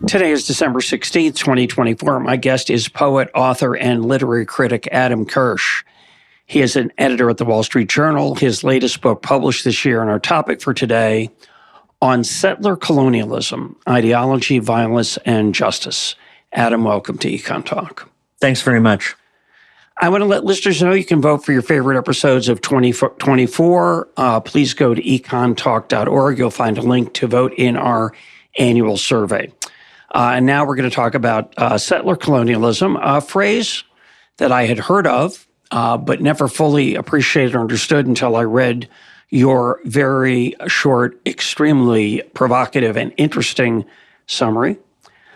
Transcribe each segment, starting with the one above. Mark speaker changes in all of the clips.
Speaker 1: Today is December 16th, 2024. My guest is poet, author, and literary critic Adam Kirsch. He is an editor at the Wall Street Journal. His latest book published this year, and our topic for today, on settler colonialism, ideology, violence, and justice. Adam, welcome to Econ Talk.
Speaker 2: Thanks very much.
Speaker 1: I want to let listeners know you can vote for your favorite episodes of 2024. Please go to econtalk.org. You'll find a link to vote in our annual survey. And now we're going to talk about settler colonialism, a phrase that I had heard of, but never fully appreciated or understood until I read your very short, extremely provocative and interesting summary.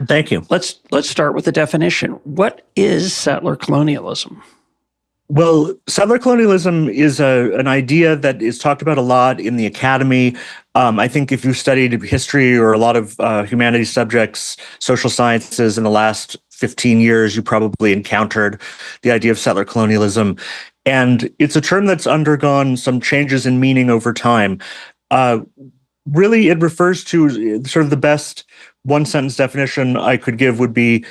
Speaker 2: Thank you.
Speaker 1: Let's start with the definition. What is settler colonialism?
Speaker 2: Well, settler colonialism is an idea that is talked about a lot in the academy. I think if you studied history or a lot of humanities subjects, social sciences in the last 15 years, you probably encountered the idea of settler colonialism. And it's a term that's undergone some changes in meaning over time. Really, it refers to sort of the best one-sentence definition I could give would be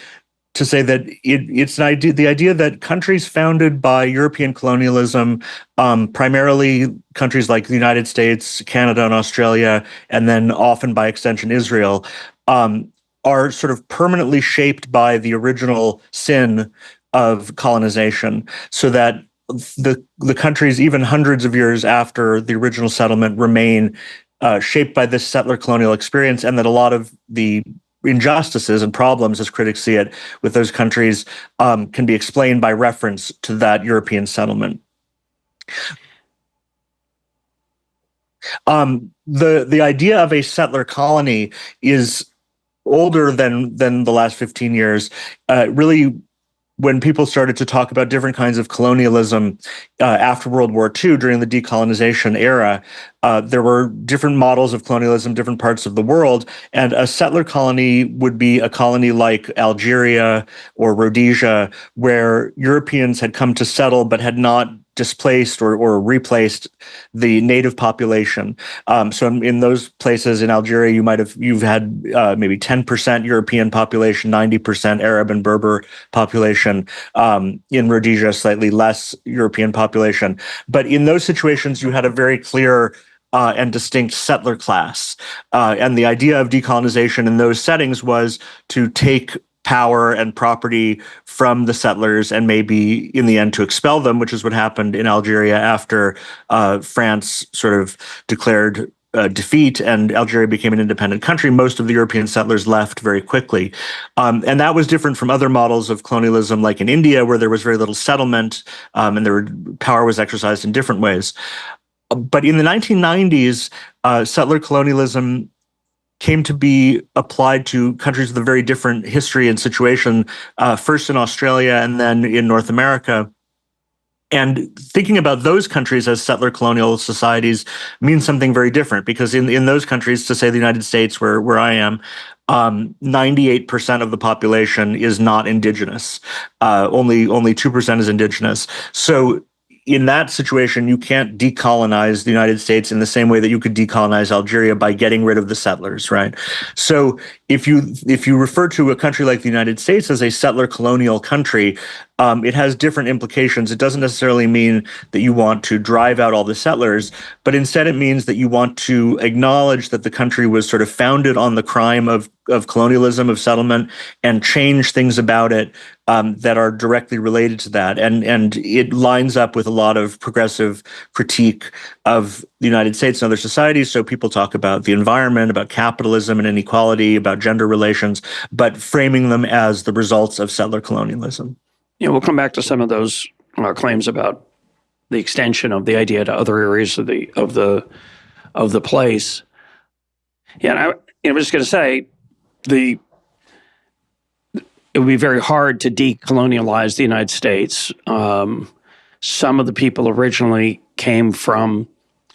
Speaker 2: to say that it's an idea, the idea that countries founded by European colonialism, primarily countries like the United States, Canada, and Australia, and then often by extension Israel, are sort of permanently shaped by the original sin of colonization, so that the countries, even hundreds of years after the original settlement, remain shaped by this settler colonial experience, and that a lot of the injustices and problems, as critics see it, with those countries can be explained by reference to that European settlement. The idea of a settler colony is older than the last 15 years. Really, when people started to talk about different kinds of colonialism after World War II, during the decolonization era, there were different models of colonialism, different parts of the world, and a settler colony would be a colony like Algeria or Rhodesia, where Europeans had come to settle but had not displaced or replaced the native population. So in those places in Algeria, you've had maybe 10% European population, 90% Arab and Berber population. In Rhodesia, slightly less European population. But in those situations, you had a very clear and distinct settler class. And the idea of decolonization in those settings was to take power and property from the settlers and maybe in the end to expel them, which is what happened in Algeria after France sort of declared defeat and Algeria became an independent country. Most of the European settlers left very quickly. And that was different from other models of colonialism, like in India, where there was very little settlement and power was exercised in different ways. But in the 1990s, settler colonialism came to be applied to countries with a very different history and situation, first in Australia and then in North America. And thinking about those countries as settler colonial societies means something very different, because in those countries, to say the United States, where I am, 98% of the population is not indigenous. Only 2% is indigenous. So in that situation, you can't decolonize the United States in the same way that you could decolonize Algeria by getting rid of the settlers, right? So if you refer to a country like the United States as a settler colonial country, it has different implications. It doesn't necessarily mean that you want to drive out all the settlers, but instead it means that you want to acknowledge that the country was sort of founded on the crime of colonialism, of settlement, and change things about it that are directly related to that. And it lines up with a lot of progressive critique of the United States and other societies. So people talk about the environment, about capitalism and inequality, about gender relations, but framing them as the results of settler colonialism.
Speaker 1: Yeah, we'll come back to some of those claims about the extension of the idea to other areas of the place. Yeah, and I was just going to say it would be very hard to decolonialize the United States. Some of the people originally came from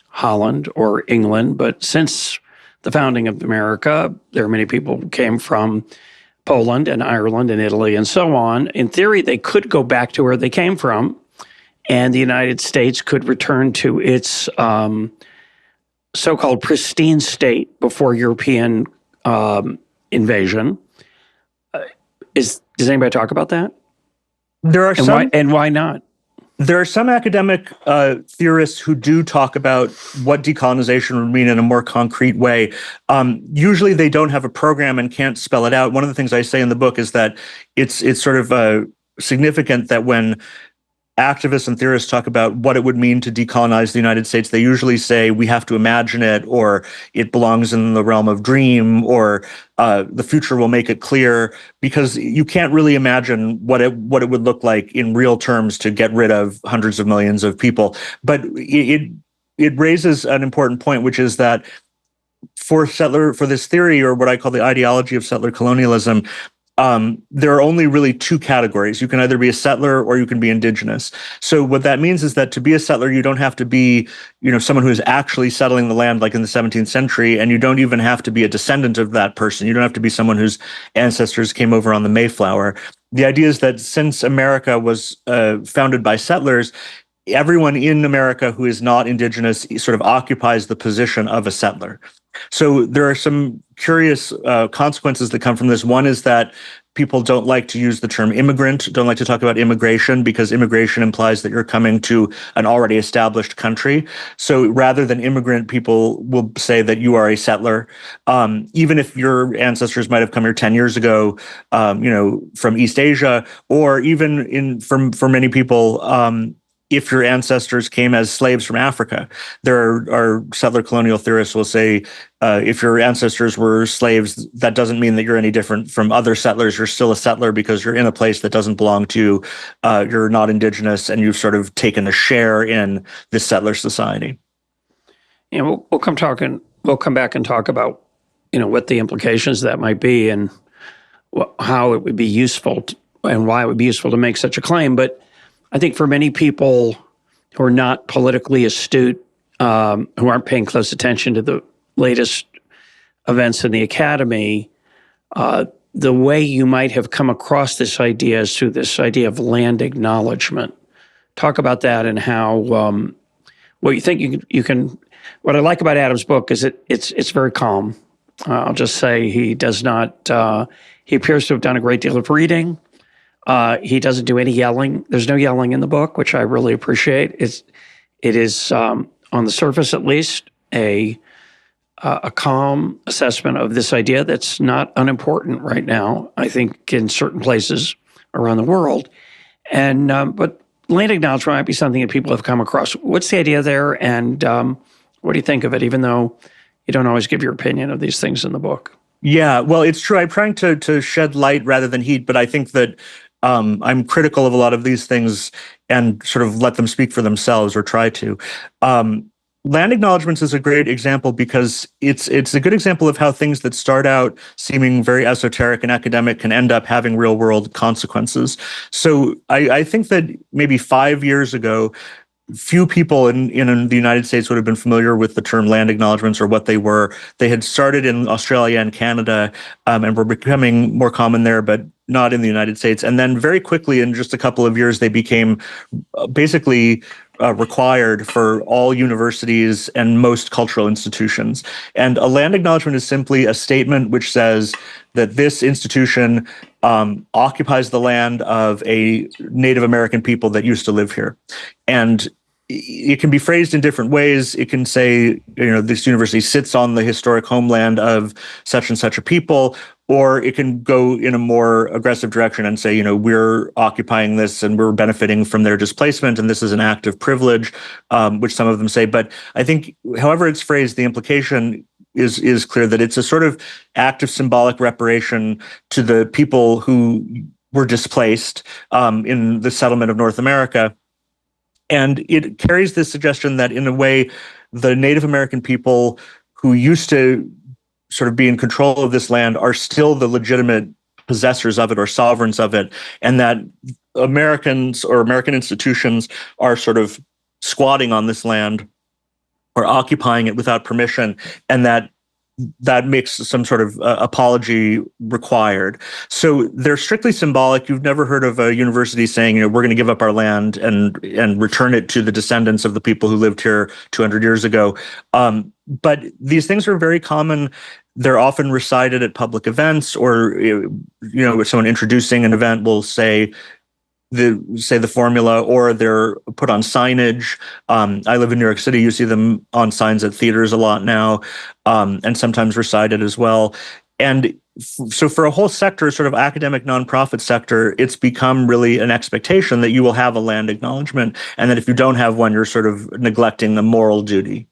Speaker 1: Holland or England, but since the founding of America, there are many people who came from Poland and Ireland and Italy and so on. In theory, they could go back to where they came from, and the United States could return to its so-called pristine state before European invasion. Does anybody talk about that?
Speaker 2: There are
Speaker 1: Why not?
Speaker 2: There are some academic theorists who do talk about what decolonization would mean in a more concrete way. Usually they don't have a program and can't spell it out. One of the things I say in the book is that it's sort of significant that when activists and theorists talk about what it would mean to decolonize the United States, they usually say we have to imagine it, or it belongs in the realm of dream, or the future will make it clear, because you can't really imagine what it would look like in real terms to get rid of hundreds of millions of people. But it raises an important point, which is that for this theory, or what I call the ideology of settler colonialism, there are only really two categories. You can either be a settler or you can be indigenous. So what that means is that to be a settler, you don't have to be, someone who is actually settling the land like in the 17th century, and you don't even have to be a descendant of that person. You don't have to be someone whose ancestors came over on the Mayflower. The idea is that since America was founded by settlers, everyone in America who is not indigenous sort of occupies the position of a settler. So there are some curious consequences that come from this. One is that people don't like to use the term immigrant, don't like to talk about immigration, because immigration implies that you're coming to an already established country. So rather than immigrant, people will say that you are a settler, even if your ancestors might have come here 10 years ago, from East Asia, or even for many people, if your ancestors came as slaves from Africa. There are settler colonial theorists will say, if your ancestors were slaves, that doesn't mean that you're any different from other settlers. You're still a settler because you're in a place that doesn't belong to you. You're not indigenous, and you've sort of taken a share in this settler society.
Speaker 1: We'll come back and talk about, what the implications of that might be, and how it would be useful and why it would be useful to make such a claim. But I think for many people who are not politically astute, who aren't paying close attention to the latest events in the academy, the way you might have come across this idea is through this idea of land acknowledgement. Talk about that and how what you think you can. What I like about Adam's book is it's very calm. I'll just say he does not. He appears to have done a great deal of reading. He doesn't do any yelling. There's no yelling in the book, which I really appreciate. It is on the surface, at least, a calm assessment of this idea that's not unimportant right now, I think, in certain places around the world. And but land acknowledgement might be something that people have come across. What's the idea there, and what do you think of it, even though you don't always give your opinion of these things in the book?
Speaker 2: Yeah, well, it's true. I'm trying to shed light rather than heat, but I think that I'm critical of a lot of these things and sort of let them speak for themselves, or try to. Land acknowledgements is a great example because it's a good example of how things that start out seeming very esoteric and academic can end up having real world consequences. So I think that maybe 5 years ago, few people in the United States would have been familiar with the term land acknowledgements or what they were. They had started in Australia and Canada, and were becoming more common there, but not in the United States. And then very quickly, in just a couple of years, they became basically required for all universities and most cultural institutions. And a land acknowledgement is simply a statement which says that this institution occupies the land of a Native American people that used to live here. And it can be phrased in different ways. It can say, this university sits on the historic homeland of such and such a people, or it can go in a more aggressive direction and say, we're occupying this and we're benefiting from their displacement, and this is an act of privilege, which some of them say. But I think, however it's phrased, the implication is clear that it's a sort of act of symbolic reparation to the people who were displaced in the settlement of North America. And it carries this suggestion that, in a way, the Native American people who used to sort of be in control of this land are still the legitimate possessors of it or sovereigns of it, and that Americans or American institutions are sort of squatting on this land or occupying it without permission, and that that makes some sort of apology required. So they're strictly symbolic. You've never heard of a university saying, we're going to give up our land and return it to the descendants of the people who lived here 200 years ago. But these things are very common. They're often recited at public events, or if someone introducing an event will say the formula, or they're put on signage. I live in New York City. You see them on signs at theaters a lot now, and sometimes recited as well. And so for a whole sector, sort of academic nonprofit sector, it's become really an expectation that you will have a land acknowledgement, and that if you don't have one, you're sort of neglecting the moral duty.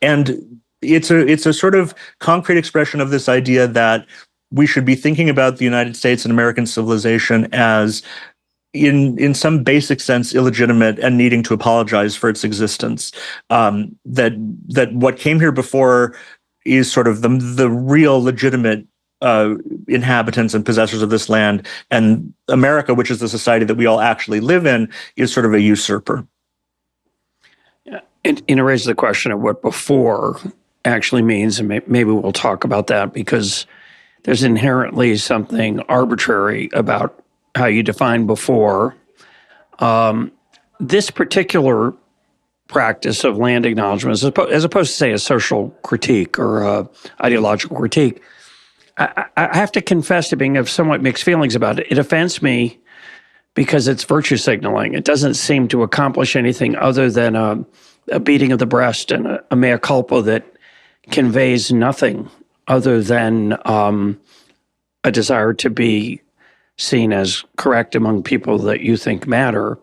Speaker 2: And it's a sort of concrete expression of this idea that we should be thinking about the United States and American civilization as in some basic sense illegitimate and needing to apologize for its existence. That what came here before is sort of the real legitimate inhabitants and possessors of this land, and America, which is the society that we all actually live in, is sort of a usurper.
Speaker 1: Yeah. And it raises the question of what before actually means, and maybe we'll talk about that, because there's inherently something arbitrary about how you define before. This particular practice of land acknowledgments, as opposed to, say, a social critique or a ideological critique, I have to confess to being of somewhat mixed feelings about it. It offends me because it's virtue signaling. It doesn't seem to accomplish anything other than a beating of the breast and a mea culpa that conveys nothing other than a desire to be seen as correct among people that you think matter.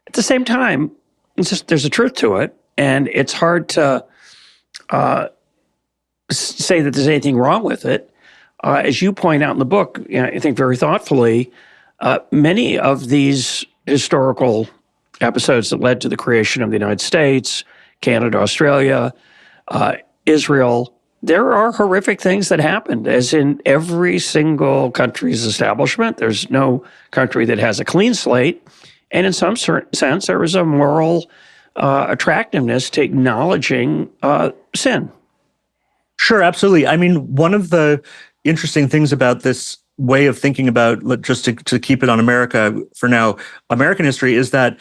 Speaker 1: At the same time, there's a truth to it, and it's hard to say that there's anything wrong with it. As you point out in the book, I think very thoughtfully, many of these historical episodes that led to the creation of the United States, Canada, Australia, Israel, there are horrific things that happened, as in every single country's establishment. There's no country that has a clean slate. And in some certain sense, there is a moral attractiveness to acknowledging sin.
Speaker 2: Sure, absolutely. I mean, one of the interesting things about this way of thinking about, just to keep it on America for now, American history, is that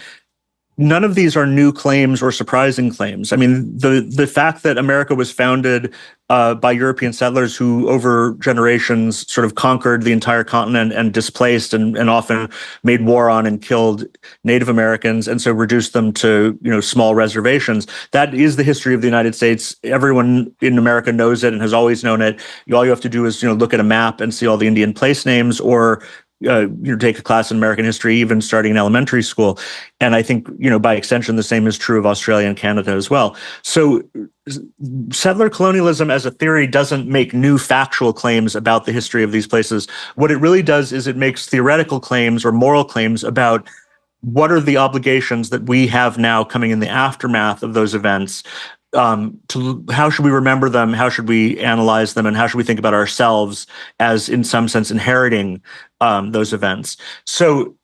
Speaker 2: none of these are new claims or surprising claims. I mean, the fact that America was founded by European settlers who over generations sort of conquered the entire continent and displaced and often made war on and killed Native Americans, and so reduced them to small reservations. That is the history of the United States. Everyone in America knows it and has always known it. All you have to do is look at a map and see all the Indian place names, or take a class in American history, even starting in elementary school. And I think, by extension, the same is true of Australia and Canada as well. So settler colonialism as a theory doesn't make new factual claims about the history of these places. What it really does is it makes theoretical claims or moral claims about what are the obligations that we have now coming in the aftermath of those events. How should we remember them? How should we analyze them? And how should we think about ourselves as, in some sense, inheriting those events? So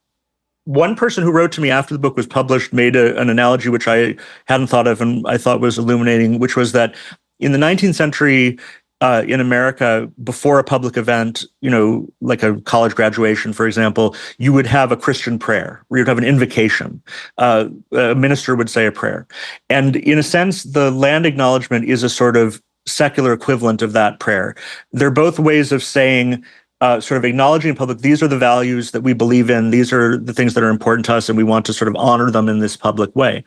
Speaker 2: one person who wrote to me after the book was published made an analogy which I hadn't thought of and I thought was illuminating, which was that in the 19th century, in America, before a public event, like a college graduation, for example, you would have a Christian prayer, where you'd have an invocation. A minister would say a prayer. And in a sense, the land acknowledgement is a sort of secular equivalent of that prayer. They're both ways of saying, sort of acknowledging in public, these are the values that we believe in, these are the things that are important to us, and we want to sort of honor them in this public way.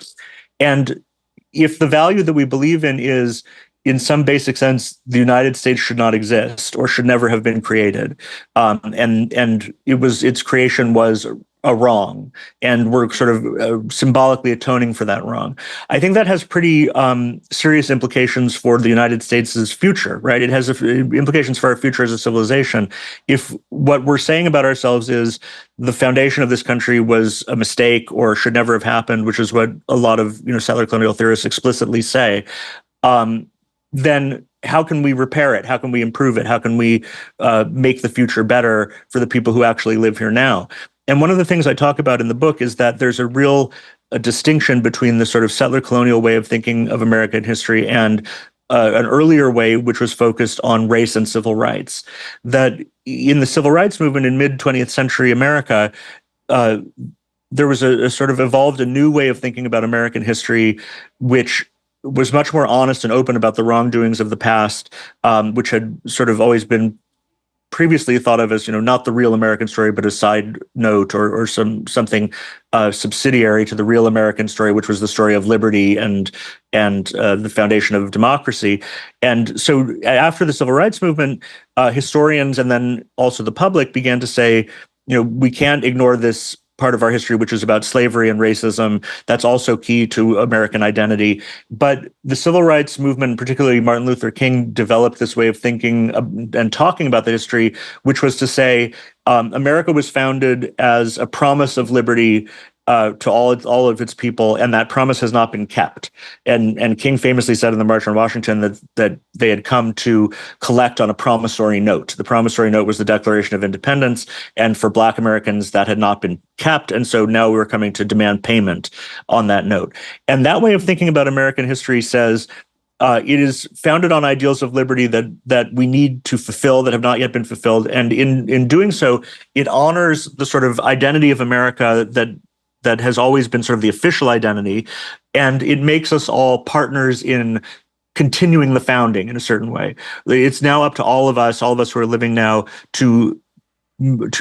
Speaker 2: And if the value that we believe in is, in some basic sense, the United States should not exist or should never have been created, and its creation was a wrong, and we're sort of symbolically atoning for that wrong. I think that has pretty serious implications for the United States' future, right? It has implications for our future as a civilization. If what we're saying about ourselves is the foundation of this country was a mistake or should never have happened, which is what a lot of settler colonial theorists explicitly say, then how can we repair it? How can we improve it? How can we make the future better for the people who actually live here now? And one of the things I talk about in the book is that there's a real distinction between the sort of settler colonial way of thinking of American history and an earlier way, which was focused on race and civil rights. That in the civil rights movement in mid-20th century America, there was a sort of evolved a new way of thinking about American history, which was much more honest and open about the wrongdoings of the past, which had sort of always been previously thought of as, not the real American story, but a side note or something subsidiary to the real American story, which was the story of liberty and the foundation of democracy. And so after the civil rights movement, historians and then also the public began to say, we can't ignore this part of our history, which is about slavery and racism. That's also key to American identity. But the civil rights movement, particularly Martin Luther King, developed this way of thinking and talking about the history, which was to say America was founded as a promise of liberty to all of its people, and that promise has not been kept. And King famously said in the March on Washington that they had come to collect on a promissory note. The promissory note was the Declaration of Independence, and for Black Americans that had not been kept, and so now we were coming to demand payment on that note. And that way of thinking about American history says it is founded on ideals of liberty that we need to fulfill that have not yet been fulfilled, and in doing so, it honors the sort of identity of America that has always been sort of the official identity, and it makes us all partners in continuing the founding in a certain way. It's now up to all of us who are living now, to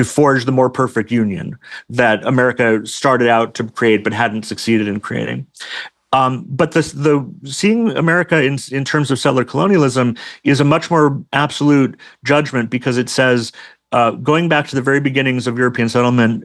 Speaker 2: forge the more perfect union that America started out to create but hadn't succeeded in creating. But the seeing America in terms of settler colonialism is a much more absolute judgment, because it says, going back to the very beginnings of European settlement,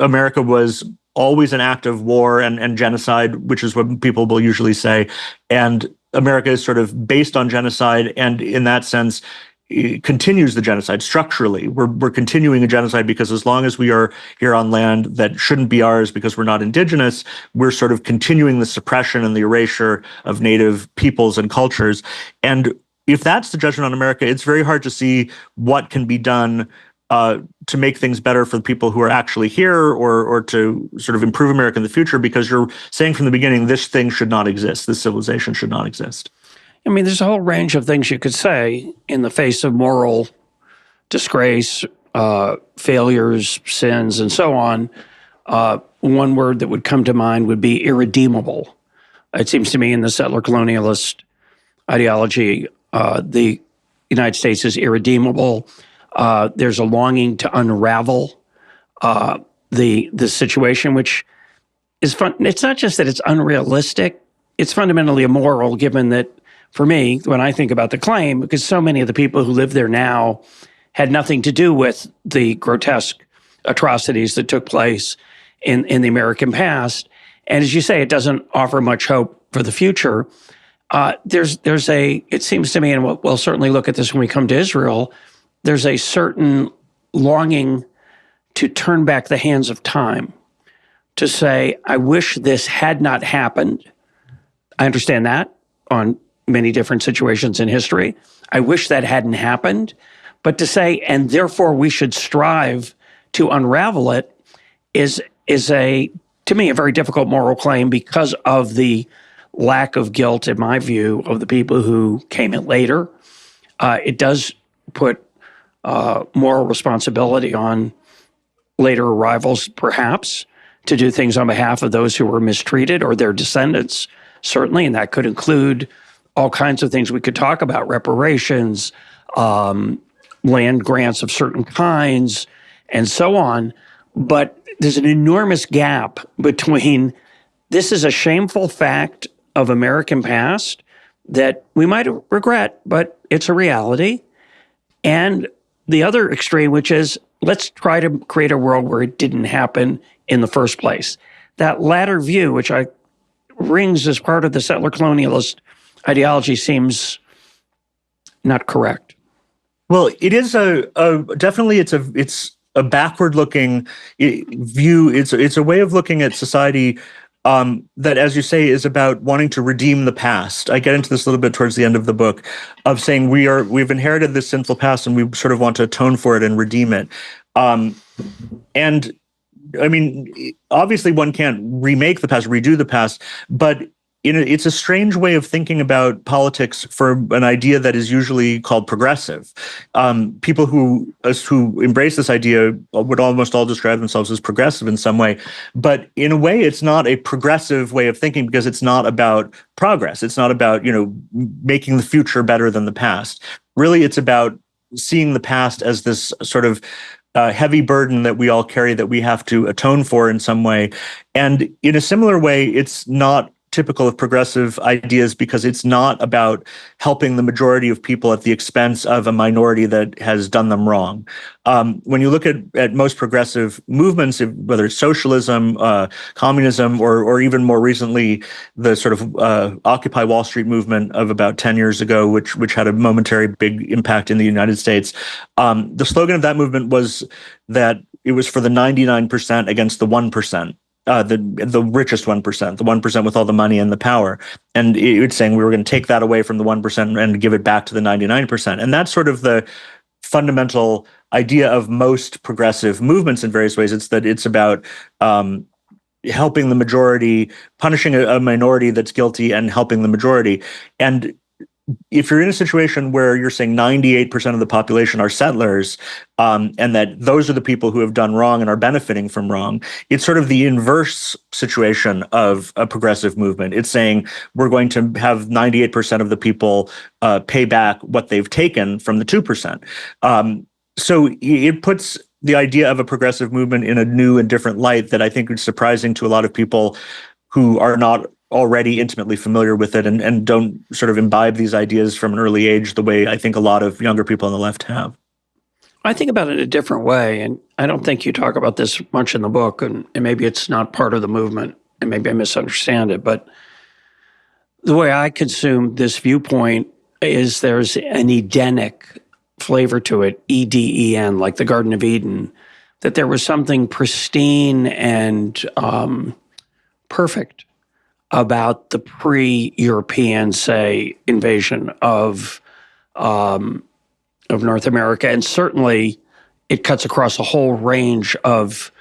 Speaker 2: America was always an act of war and genocide, which is what people will usually say. And America is sort of based on genocide, and in that sense, it continues the genocide structurally. We're continuing a genocide because as long as we are here on land that shouldn't be ours because we're not indigenous, we're sort of continuing the suppression and the erasure of native peoples and cultures. And if that's the judgment on America, it's very hard to see what can be done to make things better for the people who are actually here, or to sort of improve America in the future, because you're saying from the beginning, this thing should not exist. This civilization should not exist.
Speaker 1: I mean, there's a whole range of things you could say in the face of moral disgrace, failures, sins, and so on. One word that would come to mind would be irredeemable. It seems to me in the settler colonialist ideology, the United States is irredeemable. There's a longing to unravel the situation, which is fun. It's not just that it's unrealistic; it's fundamentally immoral. Given that, for me, when I think about the claim, because so many of the people who live there now had nothing to do with the grotesque atrocities that took place in the American past, and as you say, it doesn't offer much hope for the future. It seems to me, and we'll certainly look at this when we come to Israel, there's a certain longing to turn back the hands of time, to say, I wish this had not happened. I understand that on many different situations in history. I wish that hadn't happened. But to say, and therefore we should strive to unravel it, is to me, a very difficult moral claim, because of the lack of guilt, in my view, of the people who came in later. It does put moral responsibility on later arrivals, perhaps, to do things on behalf of those who were mistreated or their descendants, certainly, and that could include all kinds of things we could talk about: reparations, land grants of certain kinds, and so on. But there's an enormous gap between this is a shameful fact of American past that we might regret, but it's a reality, and the other extreme, which is let's try to create a world where it didn't happen in the first place. That latter view, which rings as part of the settler colonialist ideology, seems not correct.
Speaker 2: Well, it is definitely it's a backward-looking view. It's a way of looking at society that, as you say, is about wanting to redeem the past. I get into this a little bit towards the end of the book, of saying we've inherited this sinful past and we sort of want to atone for it and redeem it. And I mean, obviously one can't remake the past, redo the past, but it's a strange way of thinking about politics for an idea that is usually called progressive. People who embrace this idea would almost all describe themselves as progressive in some way, but in a way, it's not a progressive way of thinking because it's not about progress. It's not about making the future better than the past. Really, it's about seeing the past as this sort of heavy burden that we all carry that we have to atone for in some way. And in a similar way, it's not typical of progressive ideas because it's not about helping the majority of people at the expense of a minority that has done them wrong. When you look at most progressive movements, whether it's socialism, communism, or even more recently, the sort of Occupy Wall Street movement of about 10 years ago, which had a momentary big impact in the United States, the slogan of that movement was that it was for the 99% against the 1%. The richest 1%, the 1% with all the money and the power. And it's saying we were going to take that away from the 1% and give it back to the 99%. And that's sort of the fundamental idea of most progressive movements in various ways. It's that it's about helping the majority, punishing a minority that's guilty and helping the majority. And if you're in a situation where you're saying 98% of the population are settlers, and that those are the people who have done wrong and are benefiting from wrong, it's sort of the inverse situation of a progressive movement. It's saying we're going to have 98% of the people pay back what they've taken from the 2%. So it puts the idea of a progressive movement in a new and different light that I think is surprising to a lot of people who are not already intimately familiar with it and don't sort of imbibe these ideas from an early age the way I think a lot of younger people on the left have.
Speaker 1: I think about it a different way, and I don't think you talk about this much in the book, and maybe it's not part of the movement, and maybe I misunderstand it, but the way I consume this viewpoint is there's an Edenic flavor to it, E-D-E-N, like the Garden of Eden, that there was something pristine and perfect about the pre-European, say, invasion of North America. And certainly it cuts across a whole range of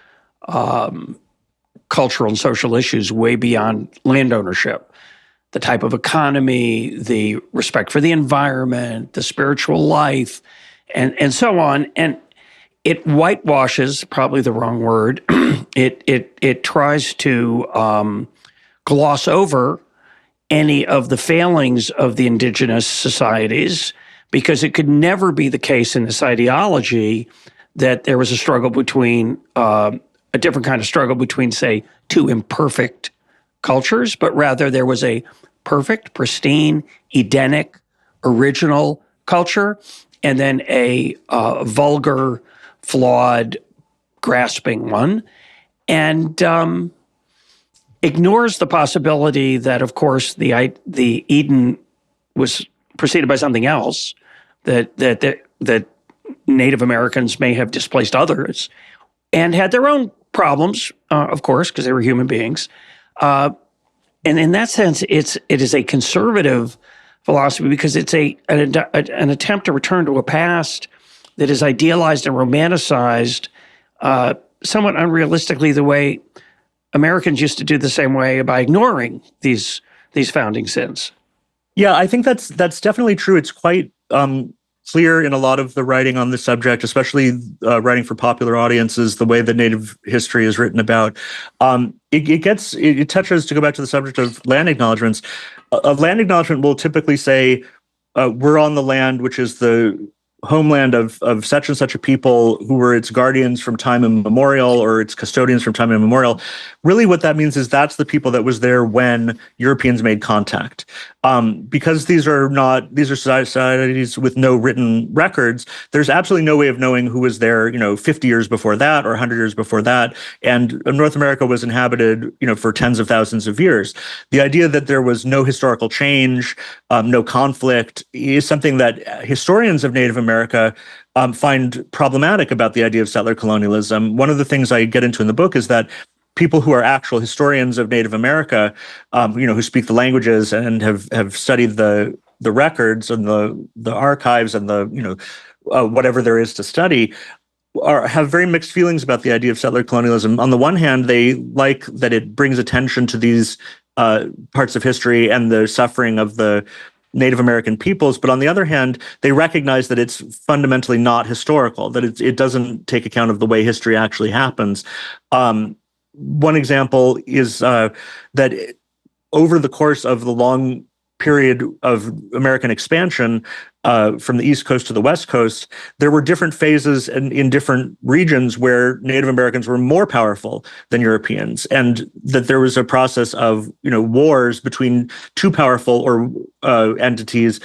Speaker 1: cultural and social issues way beyond land ownership. The type of economy, the respect for the environment, the spiritual life, and so on. And it whitewashes, probably the wrong word. It tries to gloss over any of the failings of the indigenous societies, because it could never be the case in this ideology that there was a struggle between, a different kind of struggle between, say, two imperfect cultures, but rather there was a perfect, pristine, Edenic, original culture, and then a vulgar, flawed, grasping one. And ignores the possibility that, of course, the Eden was preceded by something else, that Native Americans may have displaced others and had their own problems, of course, because they were human beings. And in that sense, it is a conservative philosophy because it's an attempt to return to a past that is idealized and romanticized somewhat unrealistically the way Americans used to do the same way by ignoring these founding sins.
Speaker 2: Yeah, I think that's definitely true. It's quite clear in a lot of the writing on this subject, especially writing for popular audiences, the way that Native history is written about. It touches, to go back to the subject of land acknowledgments. A land acknowledgement will typically say, we're on the land, which is the homeland of such and such a people who were its guardians from time immemorial, or its custodians from time immemorial. Really what that means is that's the people that was there when Europeans made contact. Because these are societies with no written records, there's absolutely no way of knowing who was there, 50 years before that or 100 years before that. And North America was inhabited, for tens of thousands of years. The idea that there was no historical change, no conflict, is something that historians of Native America find problematic about the idea of settler colonialism. One of the things I get into in the book is that people who are actual historians of Native America, who speak the languages and have studied the records and the archives and the whatever there is to study, have very mixed feelings about the idea of settler colonialism. On the one hand, they like that it brings attention to these parts of history and the suffering of the Native American peoples, but on the other hand, they recognize that it's fundamentally not historical, that it doesn't take account of the way history actually happens. One example is that over the course of the long period of American expansion from the East Coast to the West Coast, there were different phases in different regions where Native Americans were more powerful than Europeans, and that there was a process of wars between two powerful or entities,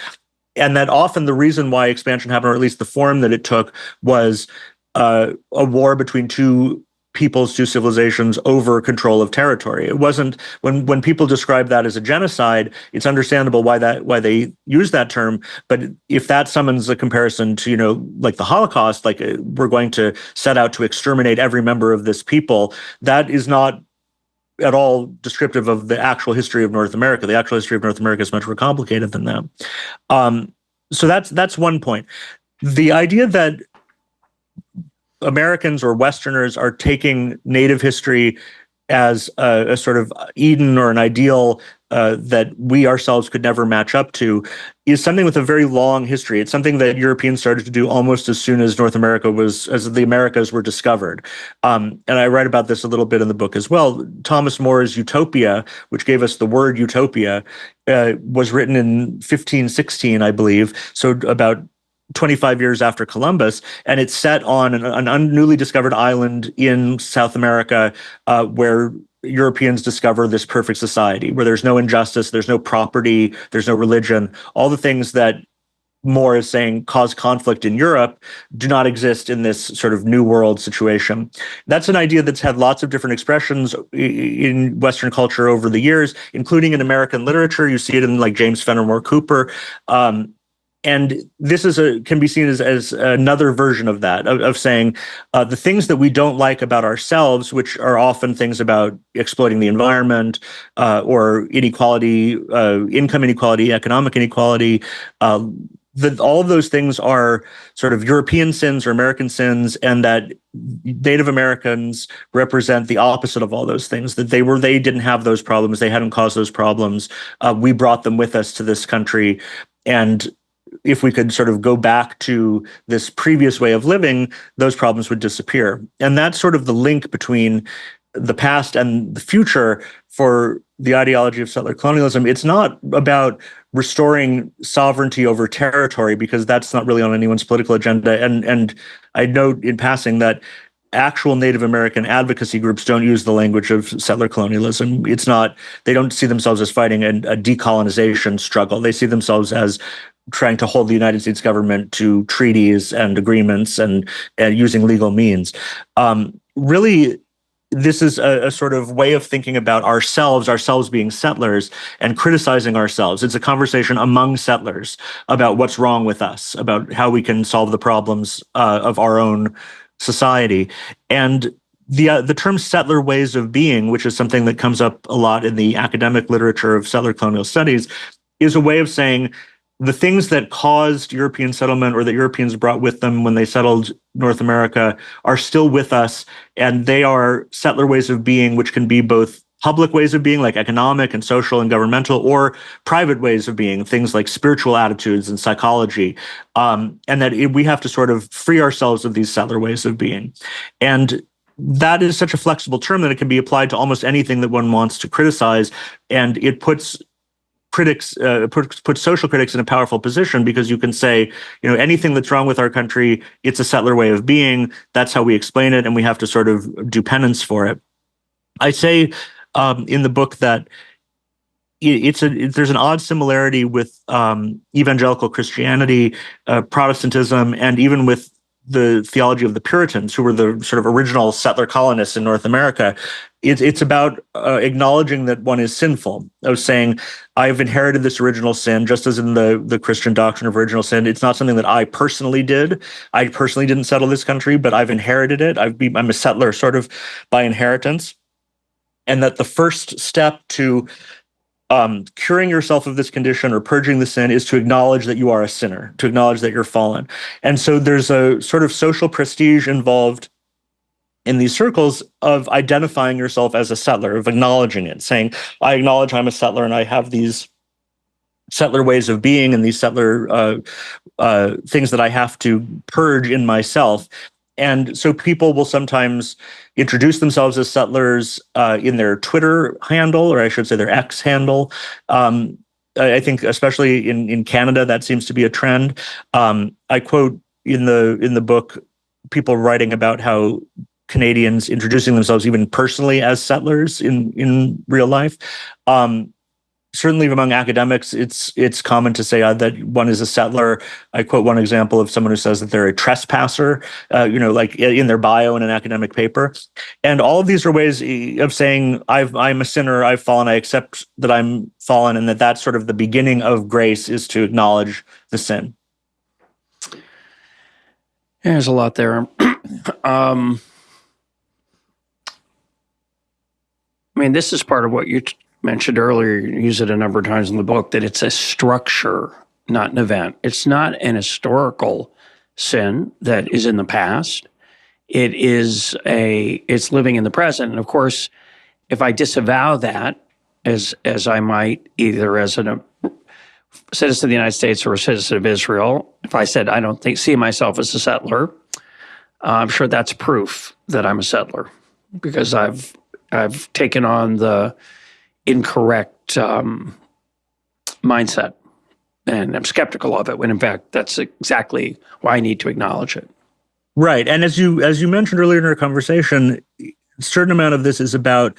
Speaker 2: and that often the reason why expansion happened, or at least the form that it took, was a war between two peoples, two civilizations over control of territory. It wasn't when people describe that as a genocide, it's understandable why they use that term. But if that summons a comparison to, like the Holocaust, like we're going to set out to exterminate every member of this people, that is not at all descriptive of the actual history of North America. The actual history of North America is much more complicated than that. So that's one point. The idea that Americans or Westerners are taking Native history as a sort of Eden or an ideal that we ourselves could never match up to is something with a very long history. It's something that Europeans started to do almost as soon as as the Americas were discovered. And I write about this a little bit in the book as well. Thomas More's Utopia, which gave us the word utopia, was written in 1516, I believe. So about 25 years after Columbus, and it's set on an newly discovered island in South America where Europeans discover this perfect society where there's no injustice, there's no property, there's no religion. All the things that More is saying cause conflict in Europe do not exist in this sort of new world situation. That's an idea that's had lots of different expressions in Western culture over the years, including in American literature. You see it in like James Fenimore Cooper. And this can be seen as another version of that, of saying the things that we don't like about ourselves, which are often things about exploiting the environment or inequality, income inequality, economic inequality, all of those things are sort of European sins or American sins, and that Native Americans represent the opposite of all those things, that they didn't have those problems, they hadn't caused those problems. We brought them with us to this country, and if we could sort of go back to this previous way of living, those problems would disappear. And that's sort of the link between the past and the future for the ideology of settler colonialism. It's not about restoring sovereignty over territory, because that's not really on anyone's political agenda. And I note in passing that actual Native American advocacy groups don't use the language of settler colonialism. They don't see themselves as fighting a decolonization struggle. They see themselves as trying to hold the United States government to treaties and agreements and using legal means. Really, this is a sort of way of thinking about ourselves being settlers and criticizing ourselves. It's a conversation among settlers about what's wrong with us, about how we can solve the problems of our own society. And the term settler ways of being, which is something that comes up a lot in the academic literature of settler colonial studies, is a way of saying the things that caused European settlement or that Europeans brought with them when they settled North America are still with us, and they are settler ways of being, which can be both public ways of being, like economic and social and governmental, or private ways of being, things like spiritual attitudes and psychology, and that we have to sort of free ourselves of these settler ways of being. And that is such a flexible term that it can be applied to almost anything that one wants to criticize, and it puts social critics in a powerful position, because you can say, anything that's wrong with our country, it's a settler way of being. That's how we explain it, and we have to sort of do penance for it. I say in the book that there's an odd similarity with evangelical Christianity, Protestantism, and even with the theology of the Puritans, who were the sort of original settler colonists in North America. It's about acknowledging that one is sinful, of saying, I've inherited this original sin, just as in the Christian doctrine of original sin. It's not something that I personally did. I personally didn't settle this country, but I've inherited it. I'm a settler sort of by inheritance. And that the first step to curing yourself of this condition or purging the sin is to acknowledge that you are a sinner, to acknowledge that you're fallen. And so there's a sort of social prestige involved in these circles of identifying yourself as a settler, of acknowledging it, saying, I acknowledge I'm a settler and I have these settler ways of being and these settler things that I have to purge in myself. And so people will sometimes introduce themselves as settlers in their Twitter handle, or I should say their X handle. I think especially in Canada, that seems to be a trend. I quote in the book people writing about how Canadians introducing themselves even personally as settlers in real life. Certainly among academics, it's common to say that one is a settler. I quote one example of someone who says that they're a trespasser, like in their bio in an academic paper. And all of these are ways of saying, I'm a sinner, I've fallen, I accept that I'm fallen, and that's sort of the beginning of grace, is to acknowledge the sin.
Speaker 1: There's a lot there. I mean, this is part of what you mentioned earlier. You use it a number of times in the book, that it's a structure, not an event. It's not an historical sin that is in the past. It's living in the present. And of course, if I disavow that, as I might, either as a citizen of the United States or a citizen of Israel, if I said I don't see myself as a settler, I'm sure that's proof that I'm a settler, because I've taken on the incorrect mindset, and I'm skeptical of it, when in fact that's exactly why I need to acknowledge it.
Speaker 2: Right. And as you mentioned earlier in our conversation, a certain amount of this is about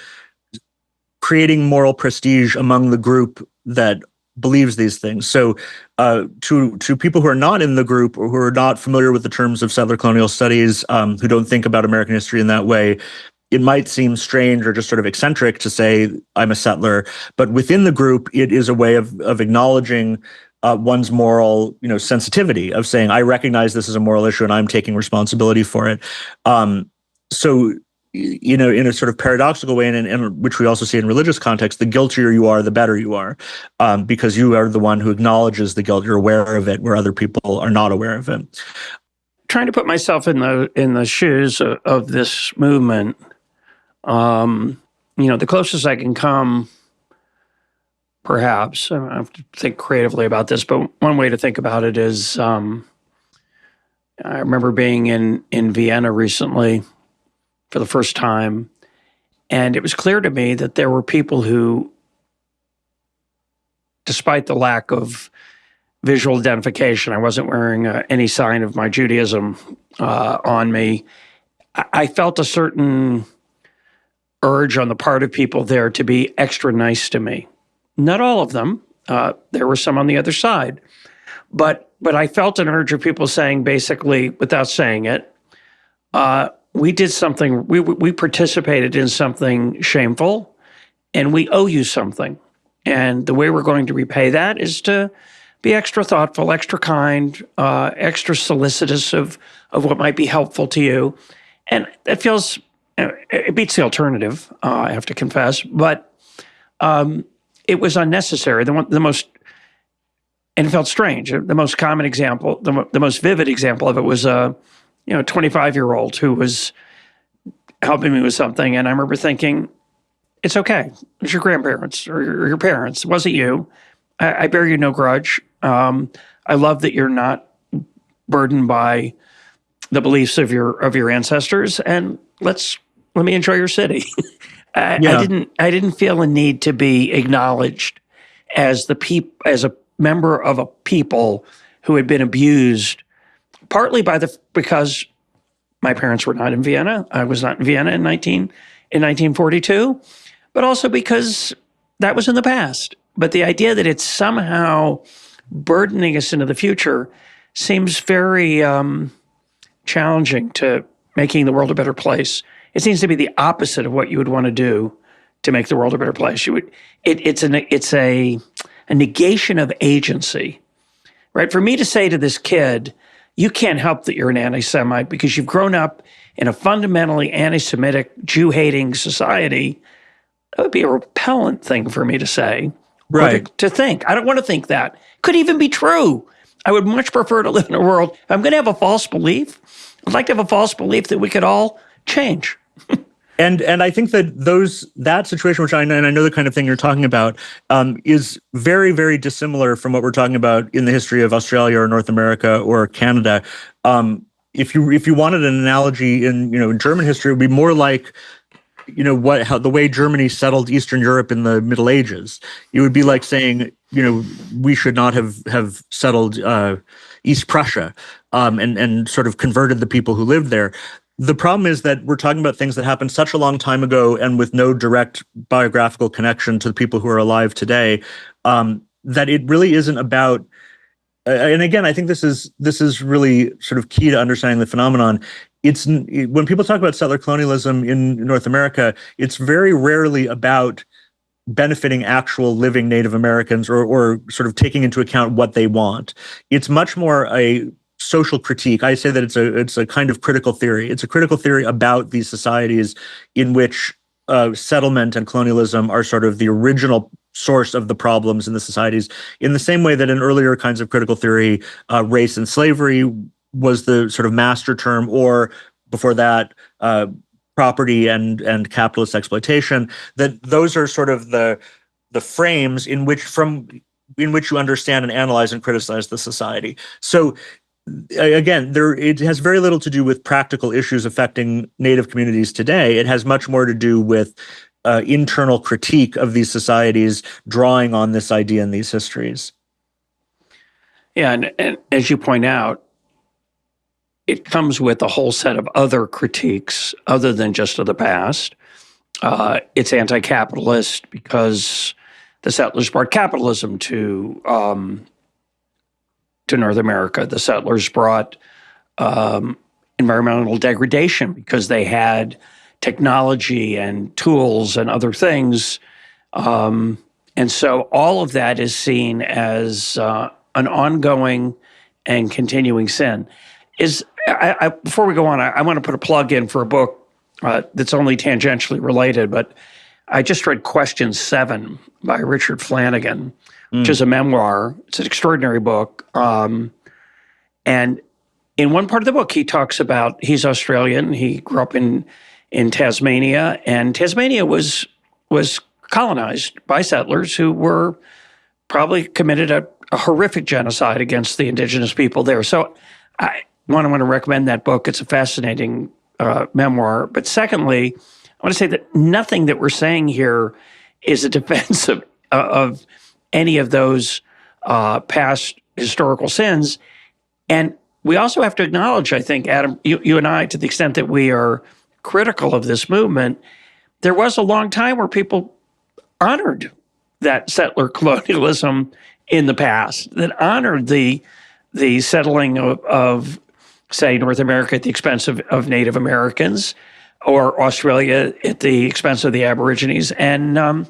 Speaker 2: creating moral prestige among the group that believes these things. So to people who are not in the group, or who are not familiar with the terms of settler colonial studies, who don't think about American history in that way, it might seem strange or just sort of eccentric to say I'm a settler. But within the group, it is a way of acknowledging one's moral, sensitivity, of saying, I recognize this as a moral issue and I'm taking responsibility for it. So, in a sort of paradoxical way, and which we also see in religious context, the guiltier you are, the better you are, because you are the one who acknowledges the guilt. You're aware of it, where other people are not aware of it.
Speaker 1: Trying to put myself in the shoes of this movement, the closest I can come, perhaps, I have to think creatively about this, but one way to think about it is, I remember being in Vienna recently for the first time, and it was clear to me that there were people who, despite the lack of visual identification, I wasn't wearing any sign of my Judaism on me, I felt a certain urge on the part of people there to be extra nice to me. Not all of them. There were some on the other side. But I felt an urge of people saying, basically, without saying it, we did something, we participated in something shameful, and we owe you something. And the way we're going to repay that is to be extra thoughtful, extra kind, extra solicitous of what might be helpful to you. And it feels, it beats the alternative, I have to confess, but it was unnecessary. The most, and it felt strange. The most common example, the most vivid example of it was a 25-year-old who was helping me with something, and I remember thinking, it's okay. It's your grandparents or your parents. It wasn't you. I bear you no grudge. I love that you're not burdened by the beliefs of your ancestors, and let me enjoy your city. I didn't feel a need to be acknowledged as a member of a people who had been abused, partly because my parents were not in Vienna. I was not in Vienna in 1942, but also because that was in the past. But the idea that it's somehow burdening us into the future seems very challenging to making the world a better place. It seems to be the opposite of what you would want to do to make the world a better place. It's a negation of agency, right? For me to say to this kid, you can't help that you're an anti-Semite because you've grown up in a fundamentally anti-Semitic, Jew-hating society, that would be a repellent thing for me to say.
Speaker 2: Right.
Speaker 1: To think. I don't want to think that. Could even be true. I would much prefer to live in a world, if I'm going to have a false belief, I'd like to have a false belief that we could all change.
Speaker 2: And I think that that situation, which I know the kind of thing you're talking about, is very, very dissimilar from what we're talking about in the history of Australia or North America or Canada. If you wanted an analogy in German history, it would be more like how the way Germany settled Eastern Europe in the Middle Ages. It would be like saying we should not have settled East Prussia and sort of converted the people who lived there. The problem is that we're talking about things that happened such a long time ago and with no direct biographical connection to the people who are alive today, that it really isn't about. And again, I think this is really sort of key to understanding the phenomenon. When people talk about settler colonialism in North America, it's very rarely about benefiting actual living Native Americans or sort of taking into account what they want. It's much more a social critique. I say that it's a kind of critical theory. It's a critical theory about these societies in which settlement and colonialism are sort of the original source of the problems in the societies, in the same way that in earlier kinds of critical theory, race and slavery was the sort of master term, or before that, property and capitalist exploitation. That those are sort of the frames in which you understand and analyze and criticize the society. So again, it has very little to do with practical issues affecting Native communities today. It has much more to do with internal critique of these societies, drawing on this idea and these histories.
Speaker 1: Yeah, and as you point out, it comes with a whole set of other critiques other than just of the past. It's anti-capitalist because the settlers brought capitalism to North America. The settlers brought environmental degradation because they had technology and tools and other things. And so all of that is seen as an ongoing and continuing sin. Before we go on, I want to put a plug in for a book that's only tangentially related, but I just read Question 7 by Richard Flanagan, which is a memoir. It's an extraordinary book. And in one part of the book, he talks about, he's Australian. He grew up in Tasmania, and Tasmania was colonized by settlers who were probably committed a horrific genocide against the indigenous people there. So I want to recommend that book. It's a fascinating memoir. But secondly, I want to say that nothing that we're saying here is a defense of any of those past historical sins. And we also have to acknowledge, I think, Adam, you and I, to the extent that we are critical of this movement, there was a long time where people honored that settler colonialism in the past, that honored the settling of, say, North America at the expense of Native Americans, or Australia at the expense of the Aborigines. And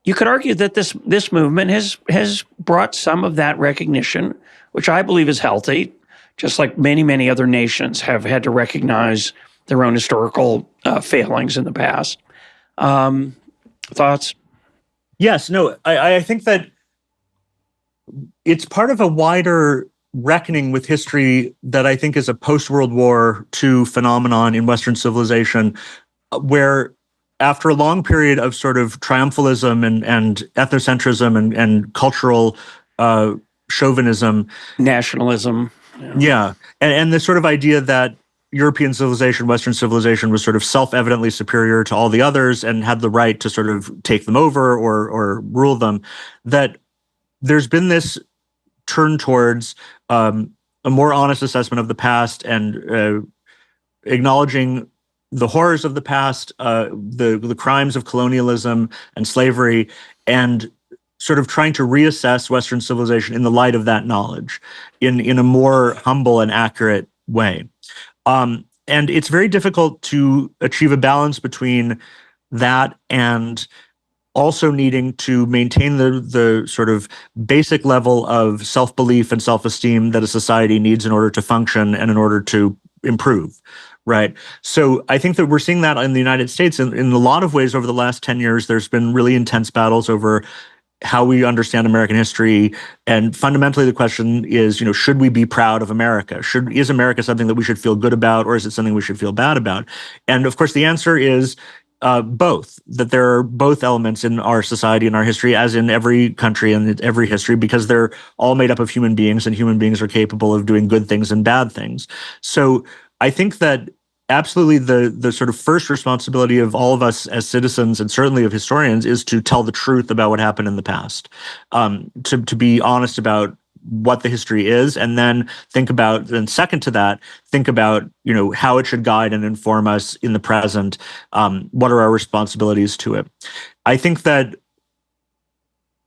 Speaker 1: you could argue that this movement has brought some of that recognition, which I believe is healthy, just like many, many other nations have had to recognize their own historical failings in the past. Thoughts?
Speaker 2: Yes, no, I think that it's part of a wider reckoning with history that I think is a post-World War II phenomenon in Western civilization, where after a long period of sort of triumphalism and ethnocentrism and cultural chauvinism,
Speaker 1: nationalism,
Speaker 2: yeah, and the sort of idea that European civilization, Western civilization was sort of self-evidently superior to all the others and had the right to sort of take them over or rule them, that there's been this turn towards a more honest assessment of the past and acknowledging the horrors of the past, the crimes of colonialism and slavery, and sort of trying to reassess Western civilization in the light of that knowledge in a more humble and accurate way. And it's very difficult to achieve a balance between that and also needing to maintain the sort of basic level of self-belief and self-esteem that a society needs in order to function and in order to improve, right? So I think that we're seeing that in the United States in a lot of ways over the last 10 years. There's been really intense battles over how we understand American history. And fundamentally, the question is, should we be proud of America? Is America something that we should feel good about, or is it something we should feel bad about? And of course, the answer is both, that there are both elements in our society and our history, as in every country and every history, because they're all made up of human beings, and human beings are capable of doing good things and bad things. So I think that absolutely the sort of first responsibility of all of us as citizens, and certainly of historians, is to tell the truth about what happened in the past, to be honest about what the history is, and then second to that, think about how it should guide and inform us in the present. What are our responsibilities to it? I think that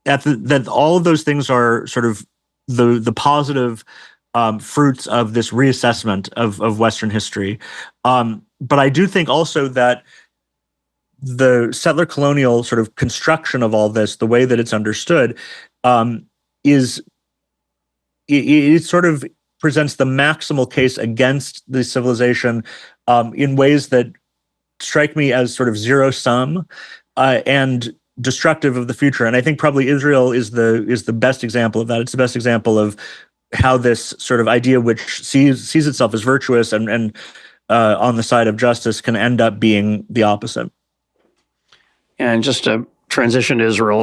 Speaker 2: that all of those things are sort of the positive fruits of this reassessment of Western history. But I do think also that the settler colonial sort of construction of all this, the way that it's understood, it sort of presents the maximal case against the civilization in ways that strike me as sort of zero sum and destructive of the future. And I think probably Israel is the best example of that. It's the best example of how this sort of idea, which sees itself as virtuous and on the side of justice, can end up being the opposite.
Speaker 1: And just to transition to Israel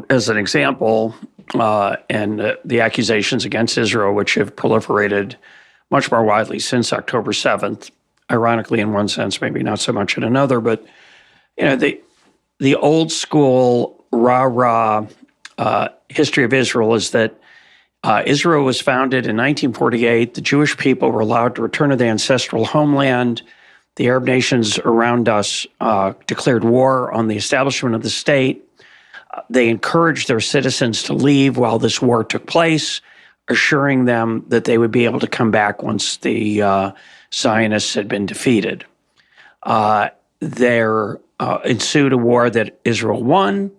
Speaker 1: as an example, and the accusations against Israel, which have proliferated much more widely since October 7th, ironically in one sense, maybe not so much in another, but the old school rah-rah history of Israel is that Israel was founded in 1948. The Jewish people were allowed to return to their ancestral homeland. The Arab nations around us declared war on the establishment of the state. They encouraged their citizens to leave while this war took place, assuring them that they would be able to come back once the Zionists had been defeated. There ensued a war that Israel won,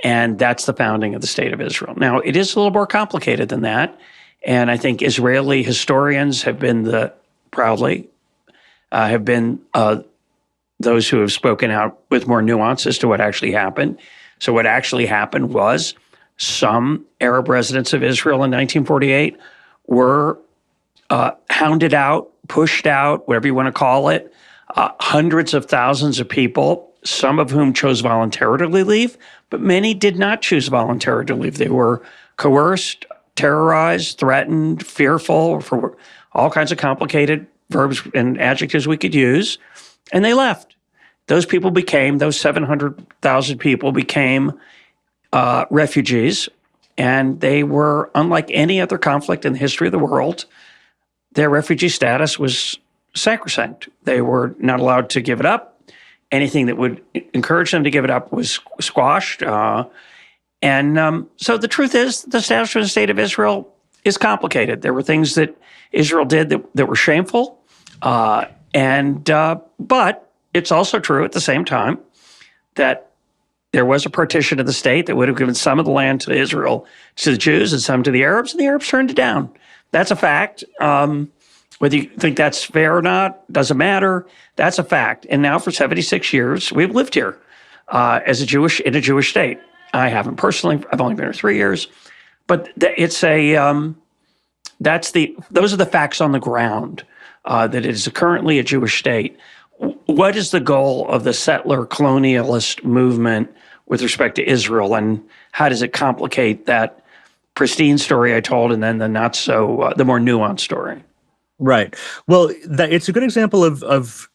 Speaker 1: and that's the founding of the State of Israel. Now, it is a little more complicated than that, and I think Israeli historians have been those who have spoken out with more nuance as to what actually happened. So what actually happened was some Arab residents of Israel in 1948 were hounded out, pushed out, whatever you want to call it. Hundreds of thousands of people, some of whom chose voluntarily to leave, but many did not choose voluntarily to leave. They were coerced, terrorized, threatened, fearful, for all kinds of complicated verbs and adjectives we could use, and they left. Those 700,000 people became refugees, and they were, unlike any other conflict in the history of the world, their refugee status was sacrosanct. They were not allowed to give it up. Anything that would encourage them to give it up was squashed. So the truth is, the establishment of the State of Israel is complicated. There were things that Israel did that were shameful, but it's also true at the same time that there was a partition of the state that would have given some of the land to Israel, to the Jews, and some to the Arabs, and the Arabs turned it down. That's a fact. Whether you think that's fair or not, doesn't matter. That's a fact. And now for 76 years, we've lived here in a Jewish state. I haven't personally. I've only been here 3 years. But those are the facts on the ground, that it is currently a Jewish state. What is the goal of the settler colonialist movement with respect to Israel, and how does it complicate that pristine story I told, and then the the more nuanced story?
Speaker 2: Right. Well, it's a good example of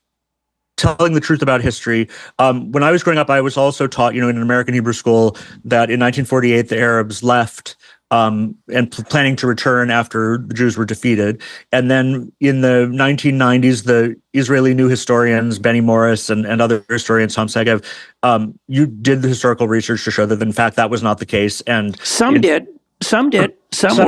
Speaker 2: telling the truth about history. When I was growing up, I was also taught, in an American Hebrew school, that in 1948 the Arabs left and planning to return after the Jews were defeated. And then in the 1990s, the Israeli new historians, Benny Morris and other historians, Tom Segev, you did the historical research to show that, in fact, that was not the case. And
Speaker 1: Some did. Some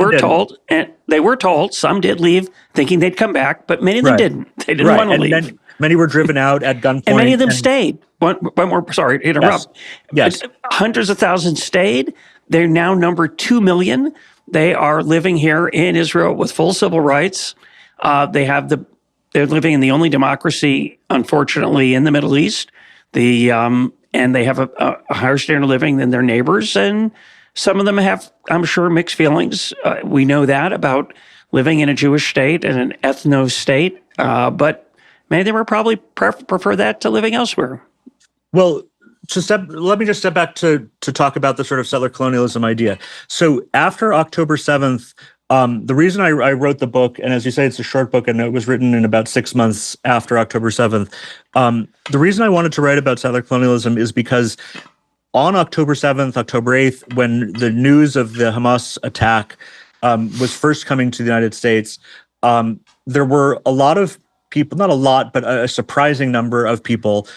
Speaker 1: were told, and they were told. Some did leave thinking they'd come back, but many of them didn't. They didn't want to leave.
Speaker 2: Many were driven out at gunpoint.
Speaker 1: And many of them stayed. One more, sorry to interrupt.
Speaker 2: Yes.
Speaker 1: Hundreds of thousands stayed. They're now number 2 million. They are living here in Israel with full civil rights. They're living in the only democracy, unfortunately, in the Middle East. And they have a higher standard of living than their neighbors. And some of them have, I'm sure, mixed feelings. We know that about living in a Jewish state and an ethno state, but many of them would probably prefer that to living elsewhere.
Speaker 2: Well, let me just step back to talk about the sort of settler colonialism idea. So after October 7th, the reason I wrote the book, and as you say, it's a short book, and it was written in about 6 months after October 7th. The reason I wanted to write about settler colonialism is because on October 7th, October 8th, when the news of the Hamas attack was first coming to the United States, there were a lot of people, not a lot, but a surprising number of people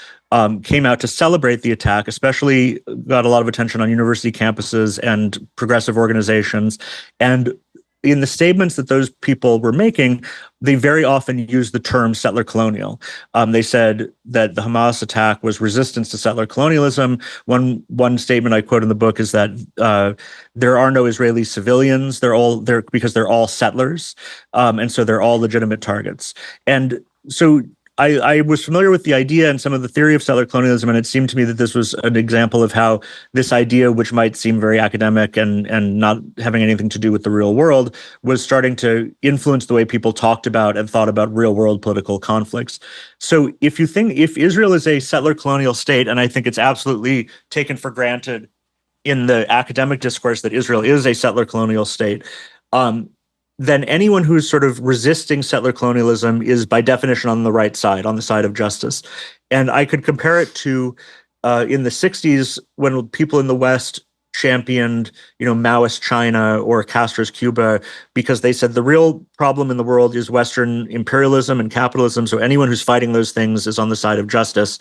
Speaker 2: came out to celebrate the attack, especially got a lot of attention on university campuses and progressive organizations. And in the statements that those people were making, they very often used the term settler colonial. They said that the Hamas attack was resistance to settler colonialism. One statement I quote in the book is that there are no Israeli civilians. They're all there because they're all settlers, and so they're all legitimate targets. And so I was familiar with the idea and some of the theory of settler colonialism, and it seemed to me that this was an example of how this idea, which might seem very academic and not having anything to do with the real world, was starting to influence the way people talked about and thought about real world political conflicts. So if Israel is a settler colonial state, and I think it's absolutely taken for granted in the academic discourse that Israel is a settler colonial state, then anyone who's sort of resisting settler colonialism is by definition on the right side, on the side of justice. And I could compare it to in the 60s when people in the West championed, Maoist China or Castro's Cuba, because they said the real problem in the world is Western imperialism and capitalism. So anyone who's fighting those things is on the side of justice.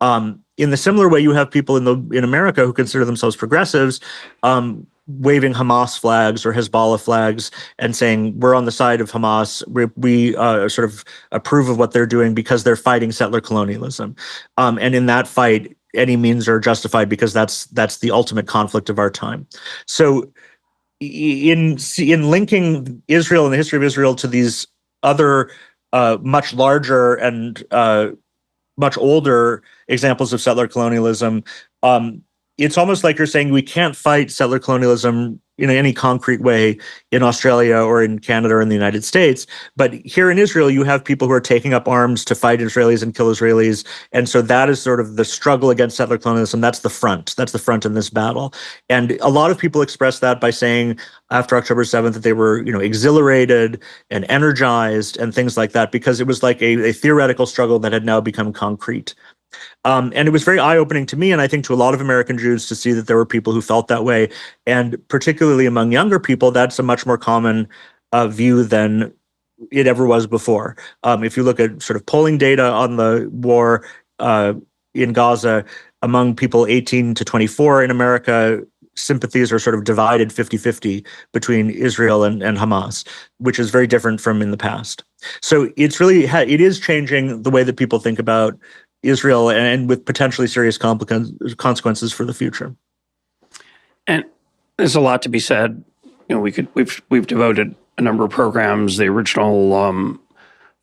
Speaker 2: In the similar way, you have people in America who consider themselves progressives, waving Hamas flags or Hezbollah flags and saying we're on the side of Hamas. We sort of approve of what they're doing because they're fighting settler colonialism, and in that fight, any means are justified because that's the ultimate conflict of our time. So, in linking Israel and the history of Israel to these other much larger and much older examples of settler colonialism, it's almost like you're saying we can't fight settler colonialism in any concrete way in Australia or in Canada or in the United States. But here in Israel, you have people who are taking up arms to fight Israelis and kill Israelis. And so that is sort of the struggle against settler colonialism. That's the front. That's the front in this battle. And a lot of people express that by saying after October 7th that they were, exhilarated and energized and things like that, because it was like a theoretical struggle that had now become concrete. And it was very eye-opening to me, and I think to a lot of American Jews, to see that there were people who felt that way. And particularly among younger people, that's a much more common view than it ever was before. If you look at sort of polling data on the war in Gaza, among people 18 to 24 in America, sympathies are sort of divided 50-50 between Israel and Hamas, which is very different from in the past. So it is changing the way that people think about Israel, and with potentially serious consequences for the future.
Speaker 1: And there's a lot to be said. We've devoted a number of programs. The original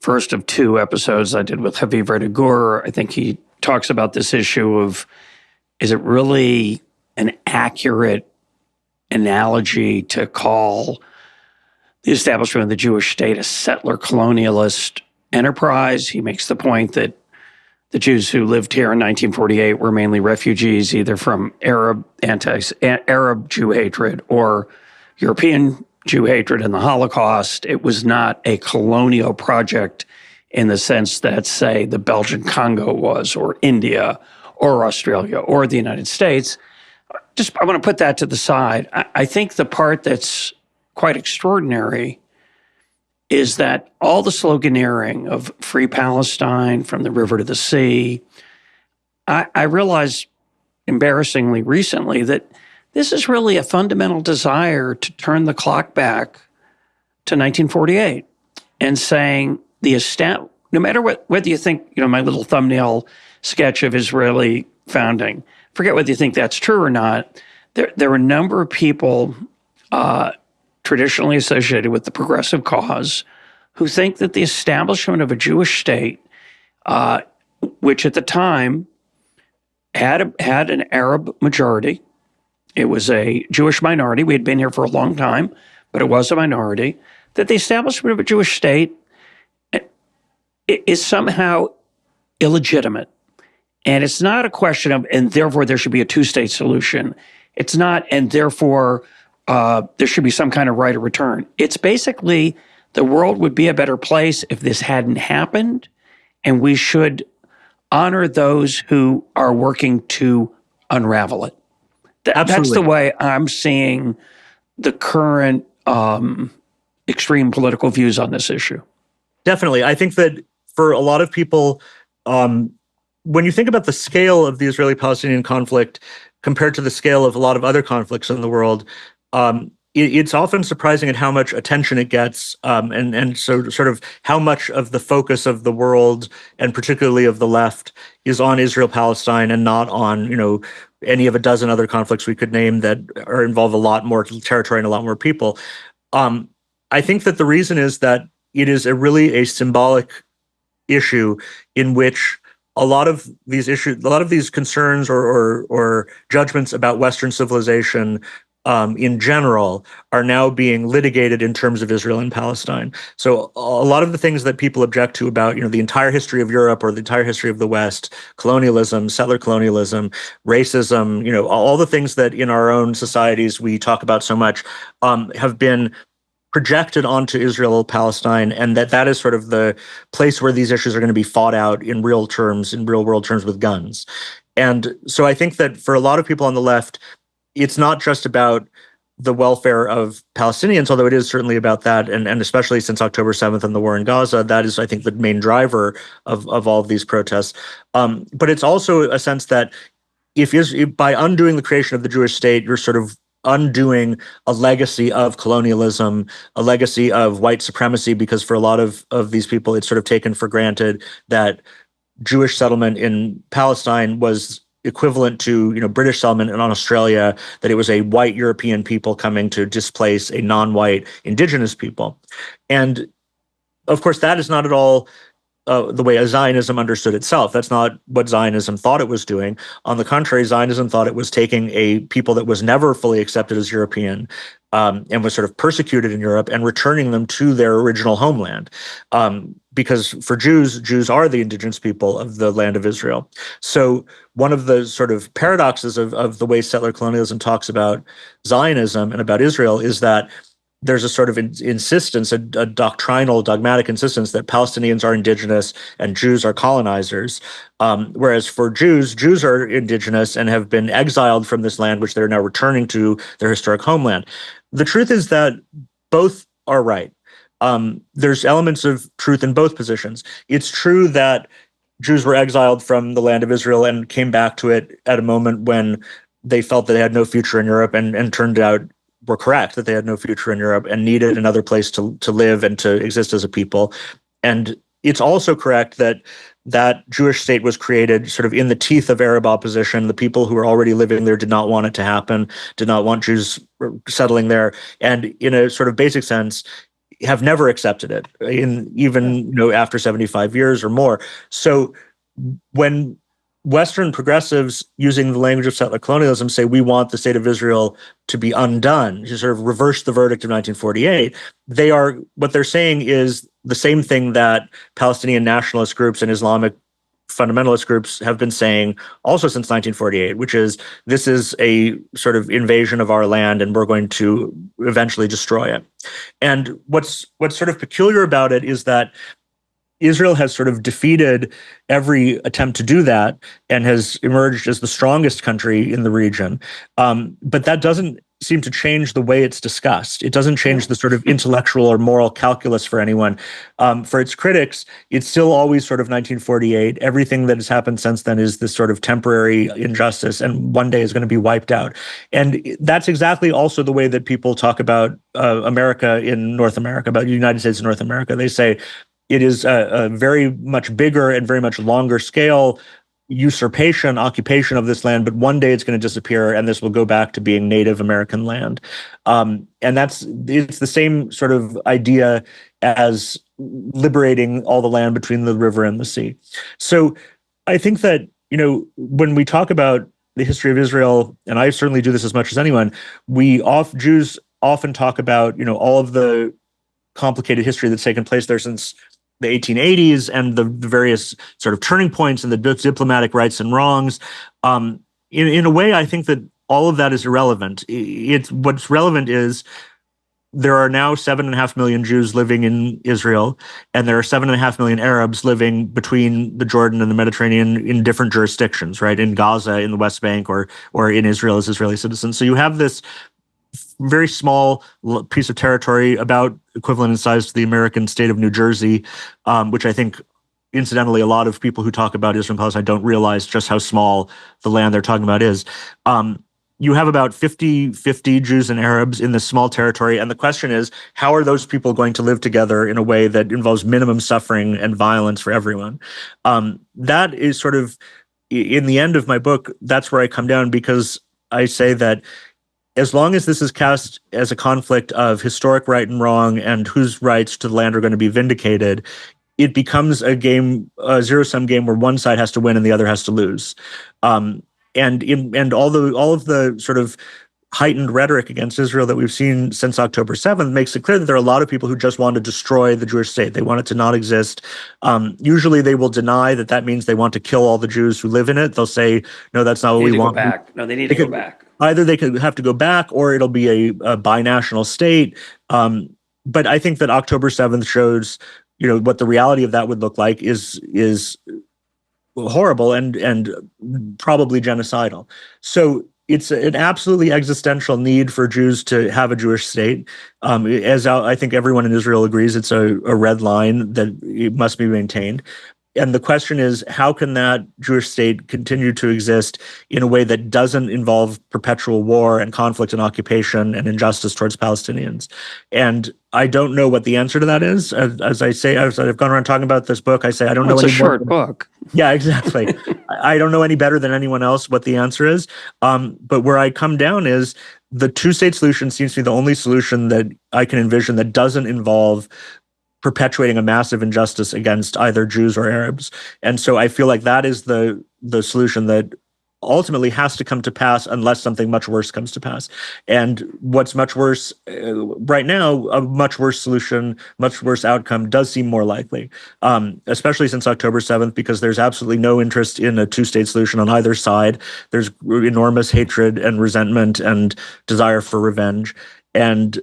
Speaker 1: first of 2 episodes I did with Haviv Redegur, I think he talks about this issue of, is it really an accurate analogy to call the establishment of the Jewish state a settler colonialist enterprise? He makes the point that the Jews who lived here in 1948 were mainly refugees, either from Arab Jew hatred or European Jew hatred in the Holocaust. It was not a colonial project in the sense that, say, the Belgian Congo was, or India, or Australia, or the United States. I want to put that to the side. I think the part that's quite extraordinary is that all the sloganeering of Free Palestine from the river to the sea, I realized embarrassingly recently that this is really a fundamental desire to turn the clock back to 1948 and saying no matter whether you think, my little thumbnail sketch of Israeli founding, forget whether you think that's true or not, there are a number of people traditionally associated with the progressive cause who think that the establishment of a Jewish state, which at the time had an Arab majority, it was a Jewish minority. We had been here for a long time, but it was a minority. That the establishment of a Jewish state is somehow illegitimate. And it's not a question of, and therefore there should be a two-state solution. It's not, and therefore there should be some kind of right of return. It's basically the world would be a better place if this hadn't happened, and we should honor those who are working to unravel it. That's the way I'm seeing the current extreme political views on this issue.
Speaker 2: Definitely. I think that for a lot of people, when you think about the scale of the Israeli-Palestinian conflict compared to the scale of a lot of other conflicts in the world, it's often surprising at how much attention it gets, and so sort of how much of the focus of the world, and particularly of the left, is on Israel-Palestine and not on, any of a dozen other conflicts we could name that involve a lot more territory and a lot more people. I think that the reason is that it is really a symbolic issue in which a lot of these concerns or judgments about Western civilization in general are now being litigated in terms of Israel and Palestine. So a lot of the things that people object to about, the entire history of Europe or the entire history of the West, colonialism, settler colonialism, racism, all the things that in our own societies we talk about so much, have been projected onto Israel, Palestine, and that is sort of the place where these issues are going to be fought out in real terms, in real world terms with guns. And so I think that for a lot of people on the left, it's not just about the welfare of Palestinians, although it is certainly about that, and especially since October 7th and the war in Gaza, that is, I think, the main driver of all of these protests. But it's also a sense that if by undoing the creation of the Jewish state, you're sort of undoing a legacy of colonialism, a legacy of white supremacy, because for a lot of these people, it's sort of taken for granted that Jewish settlement in Palestine was equivalent to British settlement in Australia, that it was a white European people coming to displace a non-white indigenous people. And of course, that is not at all the way Zionism understood itself. That's not what Zionism thought it was doing. On the contrary, Zionism thought it was taking a people that was never fully accepted as European and was sort of persecuted in Europe and returning them to their original homeland. Because for Jews are the indigenous people of the land of Israel. So one of the sort of paradoxes of the way settler colonialism talks about Zionism and about Israel is that there's a sort of insistence, a doctrinal, dogmatic insistence that Palestinians are indigenous and Jews are colonizers. Whereas for Jews are indigenous and have been exiled from this land, which they're now returning to their historic homeland. The truth is that both are right. There's elements of truth in both positions. It's true that Jews were exiled from the land of Israel and came back to it at a moment when they felt that they had no future in Europe, and turned out were correct that they had no future in Europe and needed another place to live and to exist as a people. And it's also correct that Jewish state was created sort of in the teeth of Arab opposition. The people who were already living there did not want it to happen, did not want Jews settling there, and in a sort of basic sense, have never accepted it, even after 75 years or more. So when Western progressives, using the language of settler colonialism, say we want the state of Israel to be undone, to sort of reverse the verdict of 1948, what they're saying is the same thing that Palestinian nationalist groups and Islamic fundamentalist groups have been saying also since 1948, which is this is a sort of invasion of our land and we're going to eventually destroy it. And what's sort of peculiar about it is that Israel has sort of defeated every attempt to do that and has emerged as the strongest country in the region. But that doesn't seem to change the way it's discussed. It doesn't change the sort of intellectual or moral calculus for anyone. For its critics, it's still always sort of 1948. Everything that has happened since then is this sort of temporary injustice, and one day is going to be wiped out. And that's exactly also the way that people talk about America in North America, about the United States in North America. They say, it is a very much bigger and very much longer scale usurpation, occupation of this land, but one day it's going to disappear and this will go back to being Native American land. And it's the same sort of idea as liberating all the land between the river and the sea. So I think that, when we talk about the history of Israel, and I certainly do this as much as anyone, Jews often talk about, all of the complicated history that's taken place there since the 1880s and the various sort of turning points and the diplomatic rights and wrongs. In a way, I think that all of that is irrelevant. What's relevant is there are now 7.5 million Jews living in Israel, and there are 7.5 million Arabs living between the Jordan and the Mediterranean in different jurisdictions, right? In Gaza, in the West Bank, or in Israel as Israeli citizens. So you have this very small piece of territory, about equivalent in size to the American state of New Jersey, which I think, incidentally, a lot of people who talk about Israel and Palestine don't realize just how small the land they're talking about is. You have about 50-50 Jews and Arabs in this small territory. And the question is, how are those people going to live together in a way that involves minimum suffering and violence for everyone? That is sort of, in the end of my book, that's where I come down, because I say that as long as this is cast as a conflict of historic right and wrong and whose rights to the land are going to be vindicated, it becomes a zero-sum game where one side has to win and the other has to lose. And all of the sort of heightened rhetoric against Israel that we've seen since October 7th makes it clear that there are a lot of people who just want to destroy the Jewish state. They want it to not exist. Usually they will deny that means they want to kill all the Jews who live in it. They'll say, no, that's not what we want.
Speaker 1: No, they need to go back.
Speaker 2: Either they could have to go back, or it'll be a binational state. But I think that October 7th shows, what the reality of that would look like is horrible and probably genocidal. So it's an absolutely existential need for Jews to have a Jewish state. As I think everyone in Israel agrees, it's a red line that it must be maintained. And the question is, how can that Jewish state continue to exist in a way that doesn't involve perpetual war and conflict and occupation and injustice towards Palestinians? And I don't know what the answer to that is. As I've gone around talking about this book, I say I don't know.
Speaker 1: It's a short book.
Speaker 2: Yeah, exactly. I don't know any better than anyone else what the answer is. But where I come down is the two-state solution seems to be the only solution that I can envision that doesn't involve perpetuating a massive injustice against either Jews or Arabs. And so I feel like that is the solution that ultimately has to come to pass unless something much worse comes to pass. And what's much worse right now, a much worse solution, much worse outcome does seem more likely, especially since October 7th, because there's absolutely no interest in a two-state solution on either side. There's enormous hatred and resentment and desire for revenge. And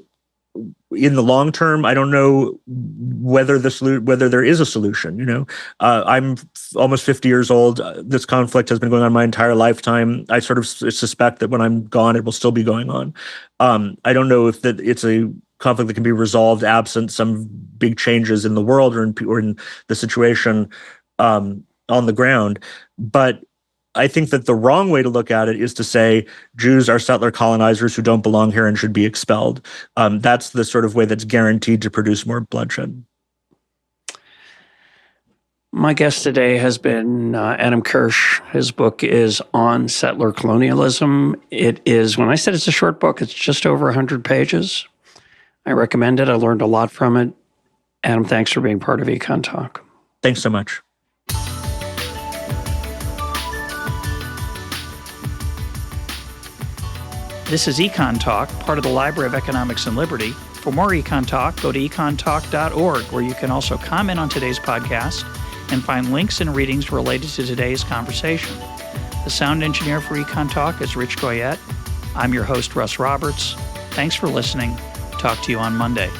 Speaker 2: in the long term, I don't know whether there is a solution. I'm almost 50 years old. This conflict has been going on my entire lifetime. I sort of suspect that when I'm gone, it will still be going on. I don't know if that it's a conflict that can be resolved absent some big changes in the world or in the situation on the ground. But I think that the wrong way to look at it is to say Jews are settler colonizers who don't belong here and should be expelled. That's the sort of way that's guaranteed to produce more bloodshed.
Speaker 1: My guest today has been Adam Kirsch. His book is on settler colonialism. It is, when I said it's a short book, it's just over 100 pages. I recommend it. I learned a lot from it. Adam, thanks for being part of Econ Talk.
Speaker 2: Thanks so much.
Speaker 3: This is Econ Talk, part of the Library of Economics and Liberty. For more Econ Talk, go to econtalk.org, where you can also comment on today's podcast and find links and readings related to today's conversation. The sound engineer for Econ Talk is Rich Goyette. I'm your host, Russ Roberts. Thanks for listening. Talk to you on Monday.